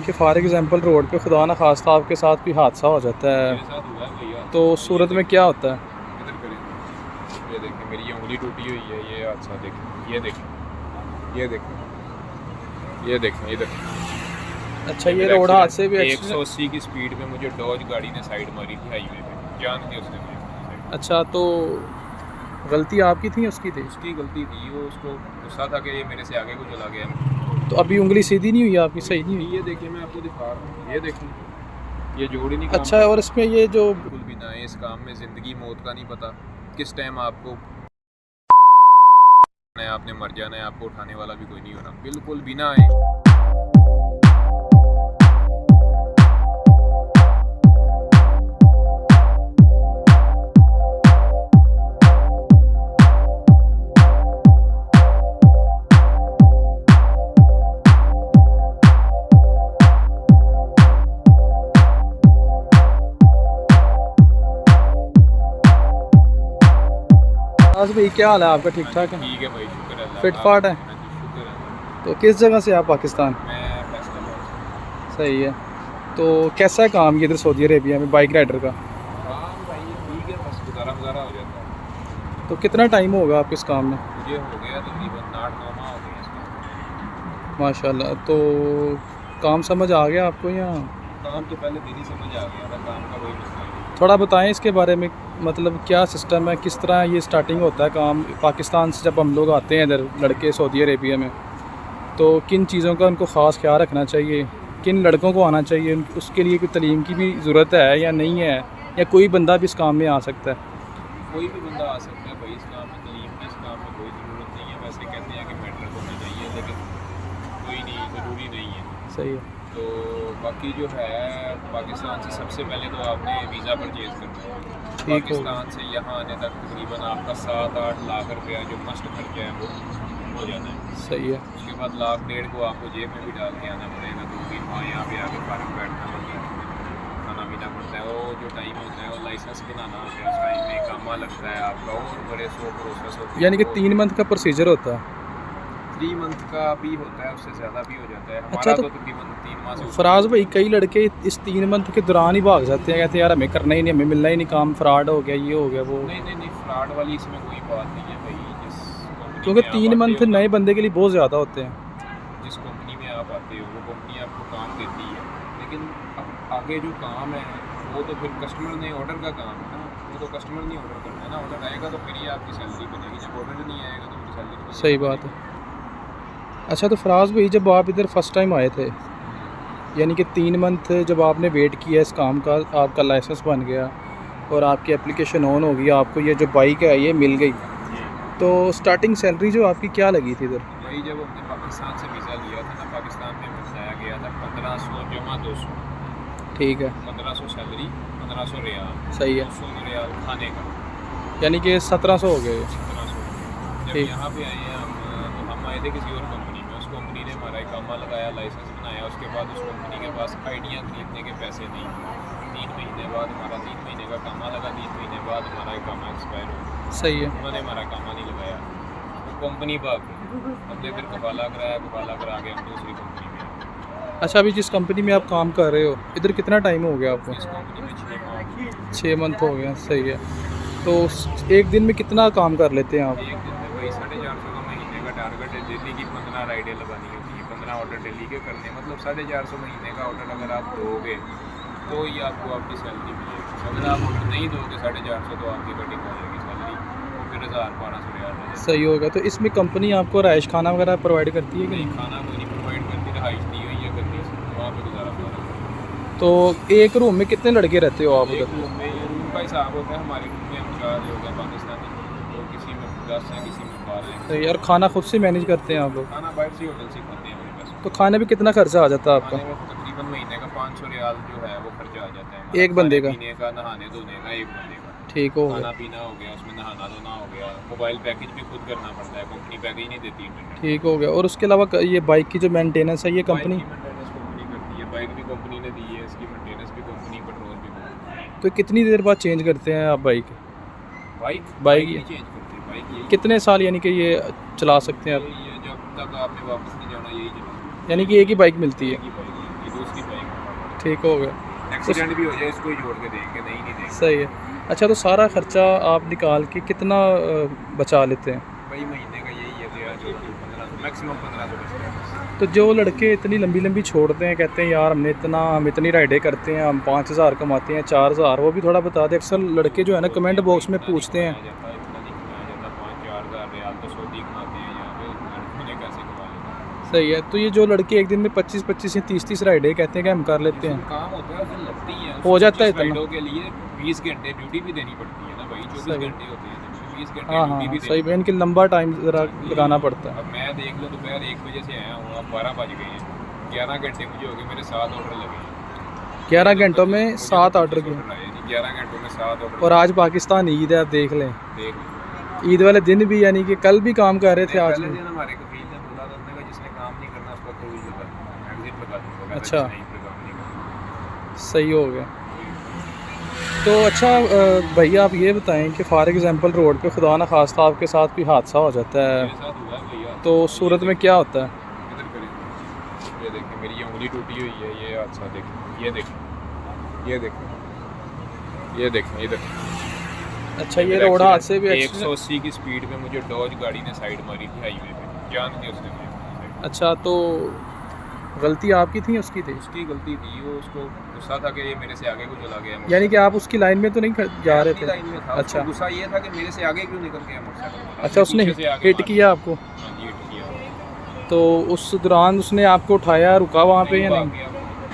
कि for example road पे खुदा न खास्ता आपके साथ कोई हादसा हो जाता है मेरे साथ हुआ है भैया। तो उस सूरत में क्या होता है? इधर करें, ये देखें मेरी ये उंगली टूटी हुई है, ये हादसा देखें, ये देखें, ये देखें, ये देखें इधर। अच्छा, ये रोड हादसे भी 180 की स्पीड में मुझे डॉज गाड़ी ने साइड मारी थी हाईवे पे, जान थी उसने मेरी। अच्छा, तो गलती आपकी थी उसकी थी? उसकी गलती थी, वो उसको गुस्सा था कि ये मेरे से आगे को चला गया। तो अभी उंगली सीधी नहीं हुई आपकी, सही नहीं हुई? ये देखिए मैं आपको दिखा रहा हूँ, ये देखिए ये जोड़ ही नहीं काम अच्छा, कर और इसमें ये जो बिल्कुल भी ना है। इस काम में ज़िंदगी मौत का नहीं पता, किस टाइम आपको आपने मर जाना है, आपको उठाने वाला भी कोई नहीं होना, बिल्कुल भी ना है। आज भाई क्या हाल है आपका? ठीक ठाक है? ठीक है भाई, शुक्र है अल्लाह फिट का। फाट है? हाँ जी, शुक्र है। तो किस जगह से आप पाकिस्तान? मैं फैसलाबाद। सही है। तो कैसा है काम ये इधर सऊदी अरेबिया में बाइक राइडर का? हाँ भाई ठीक है, बस गुजारा गुजारा हो जाता है। तो कितना टाइम होगा आपको इस काम में? मुझे हो गया तकरीबन 8-9 माह हो गए इसमें। माशाल्लाह। तो काम समझ आ गया आपको या? काम तो पहले दिन ही समझ आ गया था, काम का कोई मसला नहीं। थोड़ा बताएं इसके बारे में, मतलब क्या सिस्टम है, किस तरह ये स्टार्टिंग होता है काम पाकिस्तान से? जब हम लोग आते हैं इधर लड़के सऊदी अरेबिया में, तो किन चीज़ों का उनको ख़ास ख्याल रखना चाहिए, किन लड़कों को आना चाहिए, उसके लिए कोई तालीम की भी ज़रूरत है या नहीं है, या कोई बंदा भी इस काम में आ सकता है? कोई भी बंदा आ सकता है भाई इस काम में, तलीम की इस काम में कोई ज़रूरत नहीं है। वैसे कहते हैं कि मेडल होना चाहिए, लेकिन कोई नहीं, ज़रूरी नहीं है। सही है। तो बाकी जो है, पाकिस्तान से सबसे पहले तो आपने वीज़ा परचेज़ करना है। ठीक हो पाकिस्तान से यहाँ आने तक तकरीबन आपका 7-8 लाख रुपया जो मस्ट खर्चा है वो हो जाना है। सही है। उसके बाद 1.5 लाख को आपको जेब में भी डाल के आना पड़ेगा। 2-3 माह यहाँ पे आके फार्म बैठना पड़ता है, खाना पीना पड़ता है। वो जो टाइम होता है वो लाइसेंस बनाना होता है, उस टाइम में कामा लगता है आपका, और बड़े 100 प्रोसेस होते हैं। यानी कि 3 मंथ का प्रोसीजर होता है? 3 मंथ का भी होता है, उससे ज़्यादा भी हो जाता है। अच्छा, हमारा तो तो तकरीबन 3 माह से ऊपर फराज भाई, कई लड़के इस 3 मंथ के दौरान ही भाग जाते हैं, कहते हैं यार हमें करना ही नहीं, हमें मिलना ही नहीं काम, फ्रॉड हो गया, ये हो गया, वो। नहीं नहीं नहीं, फ्रॉड वाली इसमें कोई बात नहीं है भाई। जिस कंपनी क्योंकि में आप 3 आते मंथ हो ना, नए बंदे के लिए बहुत ज़्यादा होते हैं। जिस कंपनी में आप आते हो वो कंपनी आपको काम देती है, लेकिन अब आगे जो काम है वो तो फिर कस्टमर ने ऑर्डर का काम है ना, वो तो कस्टमर नहीं ऑर्डर करना है ना। ऑर्डर आएगा तो फिर ही आपकी सैलरी बनेगी, जब ऑर्डर नहीं आएगा तो फिर सैलरी सही बात है। अच्छा, तो फराज भाई, जब आप इधर फर्स्ट टाइम आए थे, यानी कि 3 मंथ जब आपने वेट किया इस काम का, आपका लाइसेंस बन गया और आपकी एप्लीकेशन ऑन हो गई, आपको ये जो बाइक है ये मिल गई, तो स्टार्टिंग सैलरी जो आपकी क्या लगी थी इधर? भाई जब हमने पाकिस्तान से वीज़ा लिया था ना, पाकिस्तान में बताया गया था 1500 जमा 200। ठीक है। 1500 सैलरी, 1500 रियाल, सही है। 200 रियाल खाने का, यानी कि 1700 हो गए। 1700। जब ठीक। यहाँ पे आए हैं हम, तो हम आए थे किसी और कंपनी में, उस कंपनी ने हमारा इकामा लगाया, लाइसेंस बनाया। उसके बाद उस कंपनी के पास आइडिया खरीदने के पैसे नहीं थे। 3 महीने बाद हमारा 3 महीने का कामा लगा, 3 महीने बाद हमारा इकामा एक्सपायर हो गया। सही है। उन्होंने हमारा कामा नहीं लगाया, वो कंपनी भाग गई। हमने फिर कफाला कराया, कफाला करा के हम दूसरी कंपनी में आ गए। अच्छा, अभी जिस कंपनी में आप काम कर रहे हो इधर कितना टाइम हो गया आपको? इस कंपनी में 6 माह हो गए। 6 मंथ हो गया। सही है। तो एक दिन में कितना काम कर लेते हैं आप? एक दिन में भाई 450 का महीने का टारगेट है। डेली की 15 राइडें लगानी होती है, 15 ऑर्डर डेली के करने, मतलब 450 महीने का ऑर्डर अगर आप दोगे तो ही आपको आपकी सैलरी मिलेगी। अगर आप ऑर्डर नहीं दोगे 450, तो आपकी कटिंग हो जाएगी सैलरी, वो फिर 1000-1200 रियाल हो जाएगी। सही होगा। तो इसमें कंपनी आपको रहाइश खाना वगैरह प्रोवाइड करती है कि नहीं, नहीं? खाना कोई नहीं प्रोवाइड करती, रहाइश दी हुई है करनी, वहाँ पे गुजारा हुआ। तो एक रूम में कितने लड़के रहते हो आप एक उधर? रूम में, ये रूम का हिसाब होता है, हमारे रूम में हम 4 लोग हैं पाकिस्तानी, तो किसी में 10 हैं, किसी में 12 हैं। सही। और खाना खुद से मैनेज करते हैं आप लोग? खाना बाहर से होटल से खाते हैं मेरे पास। तो खाने में कितना खर्चा आ जाता है आपका? खाने में तकरीबन महीने का 500 रियाल जो है वो खर्चा आ जाता है एक बंदे का? पीने का, नहाने धोने का, एक बंदे का। ठीक हो खाना गया। पीना हो गया, उसमें नहाना धोना हो गया, मोबाइल पैकेज भी खुद करना पड़ता है, कंपनी पैकेज नहीं देती इंटरनेट। ठीक हो गया। और उसके अलावा ये बाइक की जो मेंटेनेंस है ये कंपनी? बाइक की मेंटेनेंस कंपनी करती है, बाइक भी कंपनी ने दी है, इसकी मेंटेनेंस भी कंपनी, पेट्रोल भी कंपनी। तो कितनी देर बाद चेंज करते हैं आप बाइक? बाइक बाइक नहीं चेंज करती, बाइक यही कितने साल यानी कि ये चला सकते हैं आप? यही है, जब तक आपने वापस नहीं जाना यही चलाना। यानी कि एक ही बाइक मिलती है? एक ही बाइक है, ये दूसरी बाइक ठीक हो गया। एक्सीडेंट भी हो जाए इसको ही जोड़ के देंगे, नहीं देंगे। सही है। अच्छा, तो सारा खर्चा आप निकाल के कितना बचा लेते हैं? भाई महीने का यही है कि यार 1500 मैक्सिमम 1500 बचता है। तो जो लड़के इतनी लंबी लंबी छोड़ते हैं, कहते हैं यार हम इतनी राइडें करते हैं, हम 5000 कमाते हैं, 4000, वो भी थोड़ा बता दें। अक्सर लड़के जो है ना कमेंट बॉक्स में पूछते हैं। इतना नहीं कमाया जाता, 5-4 हज़ार रियाल तो सऊदी कमाते हैं यहाँ पे, लड़कों ने कैसे कमा लेना। सही है। तो ये जो लड़के एक दिन में 25-25 या 30-30 राइडें कहते हैं कि हम कर लेते हैं, काम होता है उसमें लगती है, हो जाता है इतना। राइडों के लिए 20 घंटे ड्यूटी भी देनी पड़ती है ना भाई, 24 घंटे होते हैं, 20 घंटे हाँ ड्यूटी हाँ, भी सही है। इनके लंबा टाइम ज़रा लगाना पड़ता है। अब मैं देख लो दोपहर 1 बजे से आया हूँ, अब 12 बज गए हैं, 11 घंटे मुझे हो गए, मेरे 7 ऑर्डर लगे हैं। 11 घंटों में 7 ऑर्डर किए, 11 घंटों में 7 ऑर्डर। और आज पाकिस्तान ईद है, आप देख लें। देख लो ईद वाले दिन भी, यानी कि कल भी काम कर रहे थे, आज पहले भी। दिन हमारे कफील ने बोला था, उसने कहा जिसने काम नहीं करना उसका कोई एग्जिट लगा दूंगा। अच्छा। नहीं फिर काम नहीं करना। सही हो गया। तो अच्छा भैया, आप ये बताएं कि फॉर एग्जांपल रोड पे खुदा न खास्ता आपके साथ कोई हादसा हो जाता है, मेरे साथ हुआ है भैया। तो उस सूरत में क्या होता है? इधर करें, ये देखिए मेरी ये उंगली टूटी हुई है, ये हादसा देखिए, ये देखिए, ये देखिए, ये देखिए इधर। अच्छा, ये रोड हादसे भी 180 की स्पीड में मुझे डॉज गाड़ी ने साइड मारी थी हाईवे पे, जान के उसने मुझे। अच्छा, तो गलती आपकी थी उसकी थी? उसकी गलती थी, वो उसको गुस्सा था कि ये मेरे से आगे को चला गया। यानी कि आप उसकी लाइन में तो नहीं जा रहे थे? लाइन में था। अच्छा, गुस्सा ये था कि मेरे से आगे क्यों निकल गया मोटरसाइकिल। अच्छा, उसने हिट किया आपको? हाँ जी, हिट किया। तो उस दौरान उसने आपको उठाया, रुका वहाँ पे या नहीं?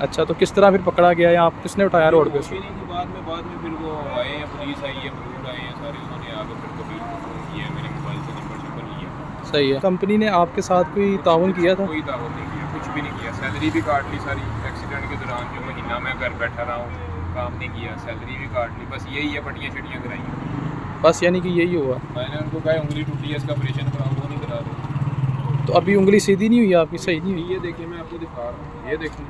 अच्छा, तो किस तरह फिर पकड़ा गया या आप किसने उठाया रोड पे से? बाद में फिर वो आए हैं, पुलिस आई है, मरूद आए हैं सारे, उन्होंने आगे फिर कभी फोन किया, मेरे मोबाइल से नंबर लिया। सही है। कंपनी ने आपके साथ कोई ताउन किया था? कोई ताउन नहीं किया, कुछ भी नहीं किया। सैलरी भी काट ली सारी, एक्सीडेंट के दौरान जो महीना मैं घर बैठा रहा हूँ, काम नहीं किया, सैलरी भी काट ली, बस यही है, पट्टियाँ छटियाँ कराई बस, यानी कि यही हुआ। मैंने उनको कहा उंगली टूटी है, इसका ऑपरेशन कराओ, वो नहीं करा रहे। तो अभी उंगली सीधी नहीं हुई आपकी? सही नहीं हुई? ये देखिए मैं आपको दिखा रहा हूँ, ये देखिए,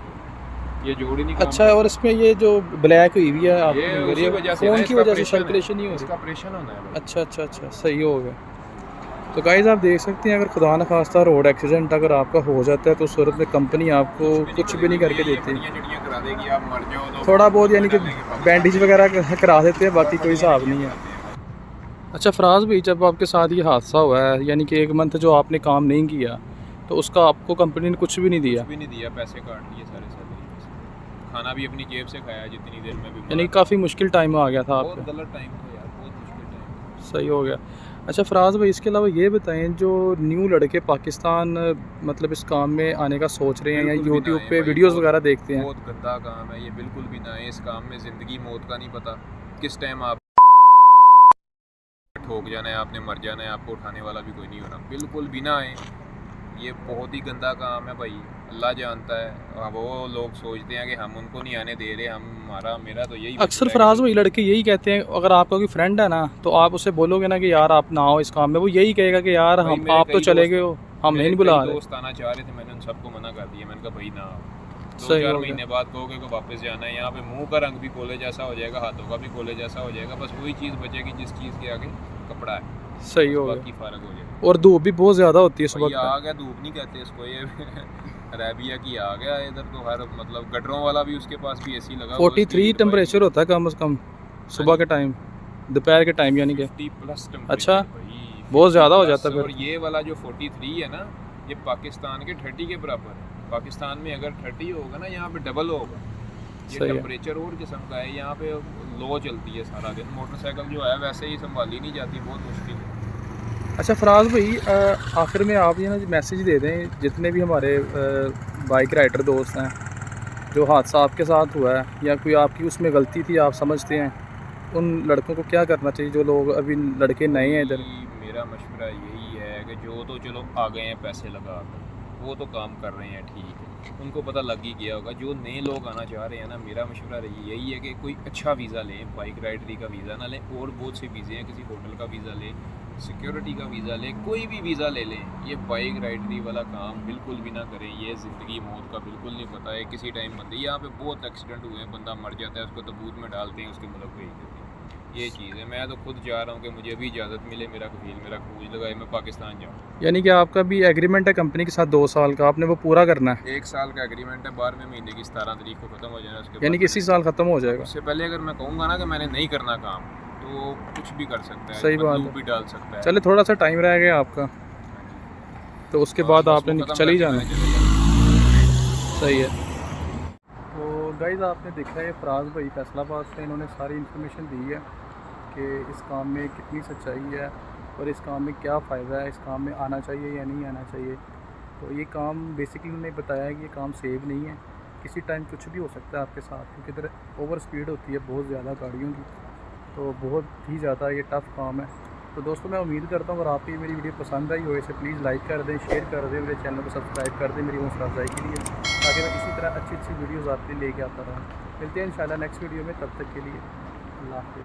ये जोड़ी नहीं। अच्छा, और इसमें ये जो ब्लैक हुई हुई है आप, ये उसी वजह से, फोन की वजह से ऑपरेशन सर्कुलेशन नहीं हो रही? इसका ऑपरेशन होना है। अच्छा अच्छा अच्छा, सही हो गया। तो गाइस, आप देख सकते हैं, अगर खुदा न खास्ता रोड एक्सीडेंट अगर आपका हो जाता है, तो उस सूरत में कंपनी आपको कुछ भी नहीं करके देती। करा देगी, आप मर जाओ तो थोड़ा बहुत यानी कि बैंडेज वगैरह करा देते हैं, बाकी कोई हिसाब नहीं है। अच्छा फराज भाई, जब आपके साथ ये हादसा हुआ है, यानी कि 1 मंथ जो आपने काम नहीं किया, तो उसका आपको कंपनी ने कुछ भी नहीं दिया? कुछ भी नहीं दिया, पैसे काट लिए सारे सैलरी से, खाना भी अपनी जेब से खाया जितनी देर में भी। यानी काफ़ी मुश्किल टाइम आ गया था बहुत आपका? गलत टाइम था यार, बहुत मुश्किल टाइम। सही हो गया। अच्छा फराज भाई, इसके अलावा ये बताएं, जो न्यू लड़के पाकिस्तान मतलब इस काम में आने का सोच रहे हैं या यूट्यूब पे वीडियोस वगैरह देखते हैं, बहुत गंदा काम है ये, बिल्कुल भी ना है इस काम में। ज़िंदगी मौत का नहीं पता, किस टाइम आप ठोक जाना है, आपने मर जाना है, आपको उठाने वाला भी कोई नहीं होना, बिल्कुल भी ना है। ये बहुत ही गंदा काम है भाई, अल्लाह जानता है। वो लोग सोचते हैं कि हम उनको नहीं आने दे रहे, हमारा मेरा तो यही। अक्सर फराज भाई लड़के यही कहते हैं, अगर आपका कोई फ्रेंड है ना, तो आप उसे बोलोगे ना कि यार आप ना आओ इस काम में, वो यही कहेगा कि यार हम आप तो चले गए हो, हम नहीं बुला रहे। दोस्त आना चाह रहे थे, मैंने उन सबको मना कर दिया, मैंने कहा भाई ना आओ। 2-4 सही महीने बाद कहोगे को वापस जाना है, यहाँ पे मुंह का रंग भी कोले जैसा हो जाएगा, हाथों का भी कोले जैसा हो जाएगा, बस वही चीज़ बचेगी जिस चीज़ के आगे कपड़ा है। सही हो गया। बाकी फर्क हो जाएगा। और धूप भी बहुत ज़्यादा होती है सुबह। आ गया धूप नहीं कहते इसको, ये अरेबिया की आ गया इधर तो, हर मतलब गटरों वाला भी उसके पास भी एसी लगा। 43 टेम्परेचर होता है कम से कम सुबह के टाइम, दोपहर के टाइम यानी कि 50+ अच्छा, बहुत ज़्यादा हो जाता है। और ये वाला जो 43 है ना, ये पाकिस्तान के 30 के बराबर है। पाकिस्तान में अगर 30 होगा ना, यहाँ पे डबल होगा। ये टेम्परेचर और किस्म का है, यहाँ पे लो चलती है सारा दिन, मोटरसाइकिल जो है वैसे ही संभाली नहीं जाती, बहुत मुश्किल है। अच्छा फराज भाई, आखिर में आप ये ना मैसेज दे दें जितने भी हमारे बाइक राइडर दोस्त हैं, जो हादसा आपके साथ हुआ है या कोई आपकी उसमें गलती थी आप समझते हैं, उन लड़कों को क्या करना चाहिए जो लोग अभी लड़के नए हैं इधर? मेरा मशवरा यही है कि जो तो चलो आ गए हैं पैसे लगा कर, वो तो काम कर रहे हैं ठीक है, उनको पता लग ही गया होगा। जो नए लोग आना चाह रहे हैं ना, मेरा मशवरा यही है कि कोई अच्छा वीज़ा लें, बाइक राइडरी का वीज़ा ना लें, और बहुत से वीज़े हैं, किसी होटल का वीज़ा लें, सिक्योरिटी का वीज़ा लें, कोई भी वीज़ा ले लें। ये बाइक राइडरी वाला काम बिल्कुल भी ना करें, ये ज़िंदगी मौत का बिल्कुल नहीं पता है, किसी टाइम बंदे यहाँ पे बहुत एक्सीडेंट हुए हैं, बंदा मर जाता है, उसको तबूत में डालते हैं, उसके मुल्क भेज देते हैं। ये चीज़ है। मैं तो खुद चाह रहा हूँ कि मुझे भी इजाज़त मिले, मेरा कफील मेरा खोज लगाए, मैं पाकिस्तान जाऊँ। यानी कि आपका भी एग्रीमेंट है कंपनी के साथ 2 साल का, आपने वो पूरा करना है? 1 साल का एग्रीमेंट है, 12वें महीने की 17 तारीख को ख़त्म हो जाना। उसके यानी कि इसी साल ख़त्म हो जाएगा? उससे पहले अगर मैं कहूँगा ना कि मैंने नहीं करना काम, तो कुछ भी कर सकता है, सही बात बंदूक है। भी डाल सकता है। चले थोड़ा सा टाइम रह गया आपका, तो उसके बाद आपने चले ही जाना है। सही है। तो गाइस आपने देखा है फराज भाई फैसलाबाद से, इन्होंने सारी इन्फॉर्मेशन दी है कि इस काम में कितनी सच्चाई है और इस काम में क्या फ़ायदा है, इस काम में आना चाहिए या नहीं आना चाहिए। तो ये काम बेसिकली उन्होंने बताया है कि ये काम सेफ नहीं है, किसी टाइम कुछ भी हो सकता है आपके साथ, क्योंकि इधर ओवर स्पीड होती है बहुत ज़्यादा गाड़ियों की, तो बहुत ही ज़्यादा ये टफ़ काम है। तो दोस्तों मैं उम्मीद करता हूँ अगर आपको ये मेरी वीडियो पसंद आई हो, इसे प्लीज़ लाइक कर दें, शेयर कर दें, मेरे चैनल को सब्सक्राइब कर दें मेरी हौसला अफजाई के लिए, ताकि मैं इसी तरह अच्छी अच्छी वीडियोज़ आपके लिए लेके आता रहूँ। मिलते हैं इंशाल्लाह नेक्स्ट वीडियो में, तब तक के लिए अल्लाह हाफ़िज़।